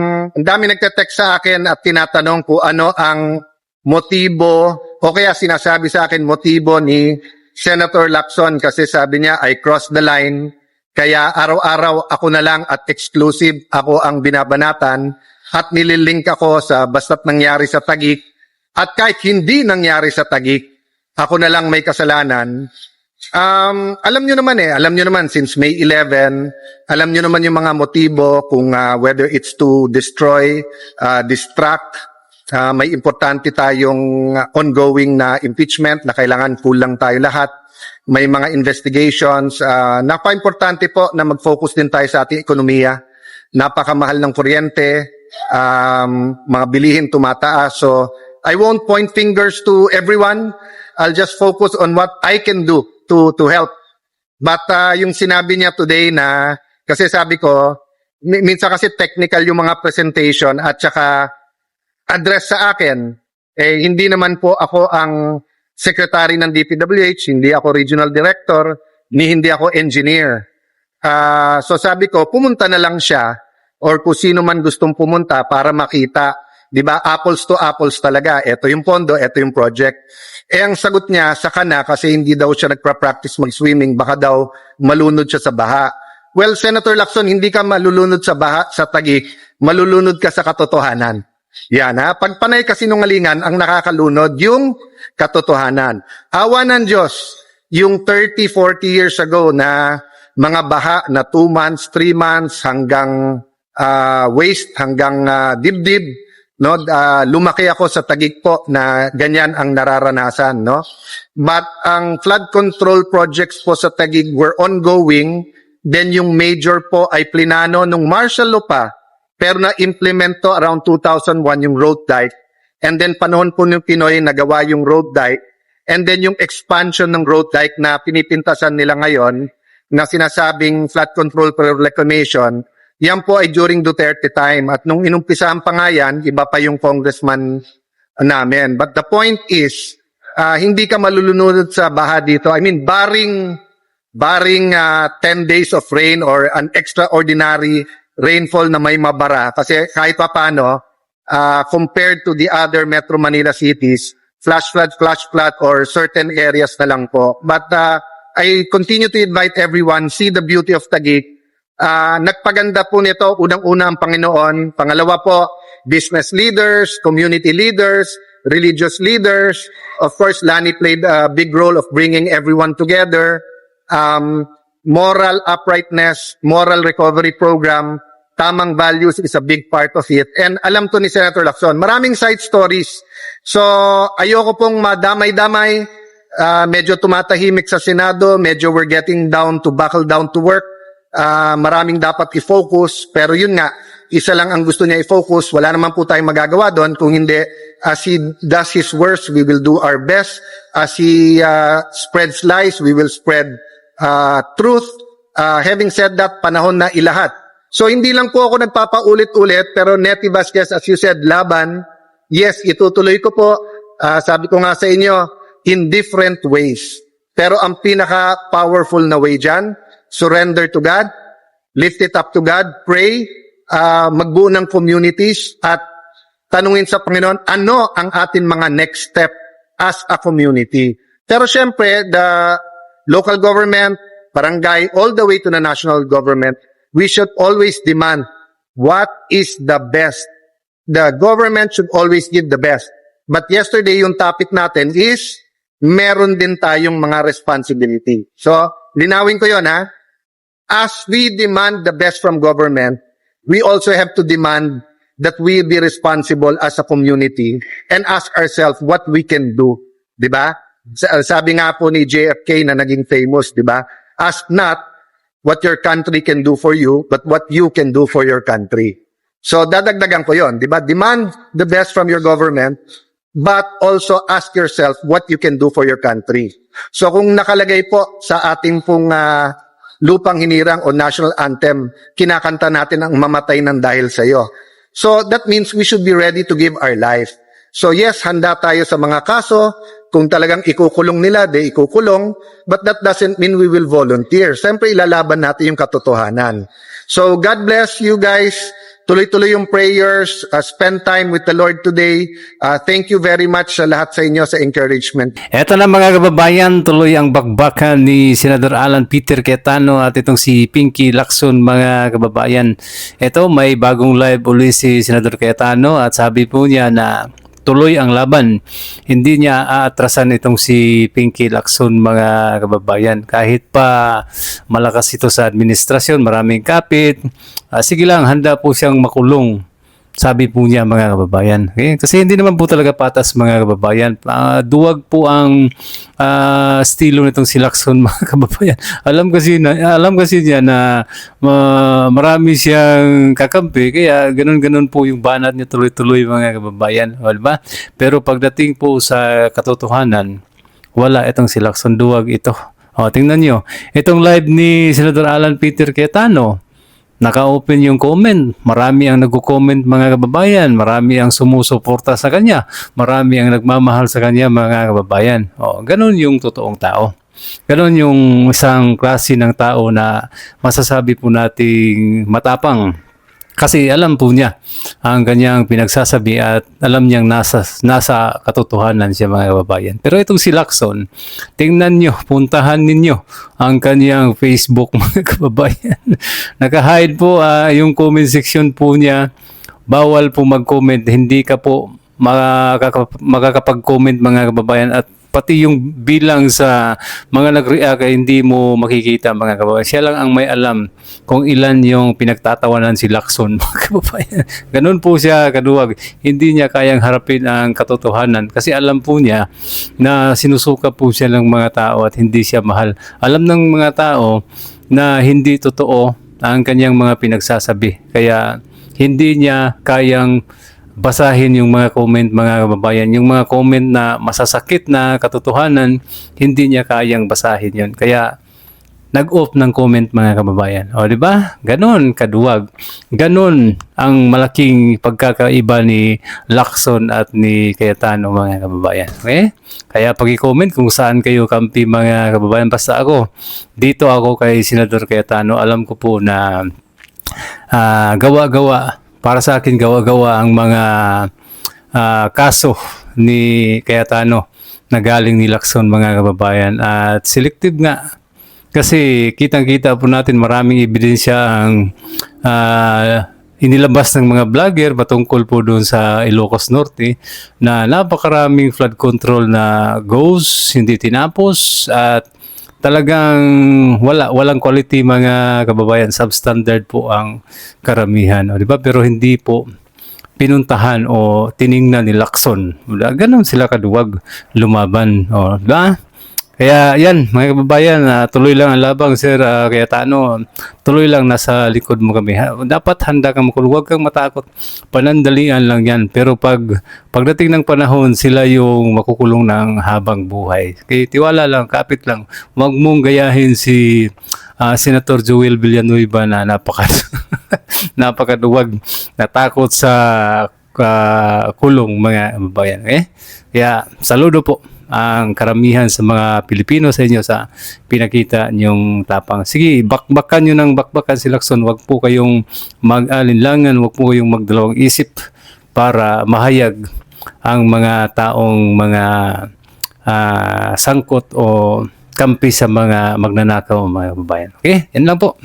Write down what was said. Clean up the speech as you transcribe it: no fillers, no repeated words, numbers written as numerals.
Ang dami nagte-text sa akin at tinatanong kung ano ang motibo o kaya sinasabi sa akin motibo ni Senator Lacson kasi sabi niya I crossed the line kaya araw-araw ako na lang at exclusive ako ang binabanatan at nililink ako sa basta't nangyari sa Taguig at kahit hindi nangyari sa Taguig ako na lang may kasalanan. Alam nyo naman since May 11, alam nyo naman yung mga motibo kung whether it's to destroy, distract, may importante tayong ongoing na impeachment na kailangan kulang tayo lahat. May mga investigations, napaka-importante po na mag-focus din tayo sa ating ekonomiya. Napakamahal ng kuryente, mga bilihin tumataas. So I won't point fingers to everyone. I'll just focus on what I can do to help. But yung sinabi niya today na, kasi sabi ko, minsan kasi technical yung mga presentation at saka address sa akin, hindi naman po ako ang secretary ng DPWH, hindi ako regional director, ni hindi ako engineer. So sabi ko, pumunta na lang siya or kung sino man gustong pumunta para makita. Diba? Apples to apples talaga. Ito yung pondo, ito yung project. Ang sagot niya, saka na kasi hindi daw siya nagpa-practice mag-swimming, baka daw malunod siya sa baha. Well, Senator Lacson, hindi ka malulunod sa baha, sa Taguig, malulunod ka sa katotohanan. Yan ha. Pag panay kasinungalingan, ang nakakalunod, yung katotohanan. Awa ng Diyos, yung 30, 40 years ago na mga baha na 2 months, 3 months, hanggang waste, hanggang dibdib, no, lumaki ako sa Taguig po na ganyan ang nararanasan, no. But ang flood control projects po sa Taguig were ongoing. Then yung major po ay plinano nung martial law pa, pero na-implement to around 2001 yung road dike. And then panahon po ng Pinoy nagawa yung road dike. And then yung expansion ng road dike na pinipintasan nila ngayon na sinasabing flood control for reclamation. Yan po ay during Duterte time. At nung inumpisahan pa nga yan, iba pa yung congressman namin. But the point is, hindi ka malulunod sa baha dito. I mean, barring 10 days of rain or an extraordinary rainfall na may mabara. Kasi kahit pa paano, compared to the other Metro Manila cities, flash flood, or certain areas na lang po. But I continue to invite everyone, see the beauty of Taguig. Nagpaganda po nito, unang-una ang Panginoon. Pangalawa po, business leaders, community leaders, religious leaders. Of course, Lani played a big role of bringing everyone together. Moral uprightness, moral recovery program, tamang values is a big part of it. And alam to ni Senator Lacson, maraming side stories. So, ayoko pong madamay-damay. Medyo tumatahimik sa Senado, medyo we're getting buckle down to work. Maraming dapat i-focus, pero yun nga, isa lang ang gusto niya i-focus, wala naman po tayong magagawa doon, kung hindi, as he does his worst, we will do our best, as he spreads lies, we will spread truth. Having said that, panahon na ilahat. So hindi lang po ako nagpapaulit-ulit, pero Nettie Vasquez, as you said, laban, yes, itutuloy ko po, sabi ko nga sa inyo, in different ways. Pero ang pinaka-powerful na way dyan, surrender to God, lift it up to God, pray, magbuo ng communities at tanungin sa Panginoon, ano ang atin mga next step as a community. Pero syempre, the local government, barangay, all the way to the national government, we should always demand what is the best. The government should always give the best. But yesterday, yung topic natin is, meron din tayong mga responsibility. So, linawin ko yon ha. As we demand the best from government, we also have to demand that we be responsible as a community and ask ourselves what we can do. Diba? Sabi nga po ni JFK na naging famous, diba? Ask not what your country can do for you, but what you can do for your country. So dadagdagan ko yon, diba? Demand the best from your government, but also ask yourself what you can do for your country. So kung nakalagay po sa ating pong Lupang Hinirang o National Anthem, kinakanta natin ang mamatay ng dahil sa iyo. So that means we should be ready to give our life. So yes, handa tayo sa mga kaso. Kung talagang ikukulong nila, ikukulong. But that doesn't mean we will volunteer. Siyempre, ilalaban natin yung katotohanan. So God bless you guys. tuloy-tuloy yung prayers, spend time with the Lord today. Thank you very much sa lahat sa inyo sa encouragement. Eto na mga kababayan, tuloy ang bakbakan ni Senador Alan Peter Cayetano at itong si Pinky Lacson mga kababayan. Eto, may bagong live uli si Senador Cayetano at sabi po niya na tuloy ang laban. Hindi niya aatrasan itong si Pinky Lacson mga kababayan. Kahit pa malakas ito sa administrasyon, maraming kapit, sige lang, handa po siyang makulong. Sabi po niya mga kababayan. Okay? Kasi hindi naman po talaga patas mga kababayan. Duwag po ang estilo nitong si Lacson mga kababayan. Alam kasi niya na marami siyang kakampi, kaya ganun-ganun po yung banat niya tuloy-tuloy mga kababayan. O, diba? Pero pagdating po sa katotohanan, wala itong si Lacson, duwag ito. O, tingnan nyo. Itong live ni Senador Alan Peter Cayetano, naka-open yung comment. Marami ang nagko-comment mga kababayan. Marami ang sumusuporta sa kanya. Marami ang nagmamahal sa kanya mga kababayan. O, ganun yung totoong tao. Ganun yung isang klase ng tao na masasabi po nating matapang. Kasi alam po niya ang kanyang pinagsasabi at alam niyang nasa katotohanan siya mga kababayan. Pero itong si Lacson, tingnan nyo, puntahan ninyo ang kanyang Facebook mga kababayan. Naka-hide po yung comment section po niya. Bawal po mag-comment. Hindi ka po makakapag-comment mga kababayan at pati yung bilang sa mga nag-react ay hindi mo makikita mga kababayan. Siya lang ang may alam kung ilan yung pinagtatawanan si Lacson mga kababayan. Ganun po siya kaduwag. Hindi niya kayang harapin ang katotohanan kasi alam po niya na sinusuka po siya ng mga tao at hindi siya mahal. Alam ng mga tao na hindi totoo ang kanyang mga pinagsasabi. Kaya hindi niya kayang basahin yung mga comment mga kababayan. Yung mga comment na masasakit na katotohanan, hindi niya kayang basahin yun. Kaya nag-off ng comment mga kababayan. O, di ba? Ganon kaduwag. Ganon ang malaking pagkakaiba ni Lacson at ni Cayetano mga kababayan. Okay? Kaya pag-i-comment kung saan kayo kampi mga kababayan. Basta ako, dito ako kay Senador Cayetano. Alam ko po na gawa-gawa. Para sa akin, gawa-gawa ang mga kaso ni Cayetano na galing ni Lacson mga kababayan. At selective nga. Kasi kitang-kita po natin maraming ebidensya ang inilabas ng mga vlogger patungkol po doon sa Ilocos Norte na napakaraming flood control na goes, hindi tinapos at talagang walang quality mga kababayan, substandard po ang karamihan, o, di ba? Pero hindi po pinuntahan o tiningnan ni Lacson. Ganon sila kaduwag lumaban, o, di ba? Kaya yan mga kababayan, tuloy lang ang labang Sir Cayetano, tuloy lang nasa likod mo kami. Dapat handa kang makulong, huwag kang matakot. Panandalian lang yan. Pero pagdating ng panahon, sila yung makukulong ng habang buhay. Kaya tiwala lang, kapit lang. Huwag mong gayahin si Senator Joel Villanueva na napakaduwag, natakot sa kulong mga kababayan. Okay? Kaya saludo po ang karamihan sa mga Pilipino sa inyo sa pinakita nyong tapang. Sige, bakbakan nyo ng bakbakan si Lacson. Huwag po kayong mag-alinlangan, huwag po kayong magdalawang isip para mahayag ang mga taong mga sangkot o kampi sa mga magnanakaw mga kababayan. Okay, yan lang po.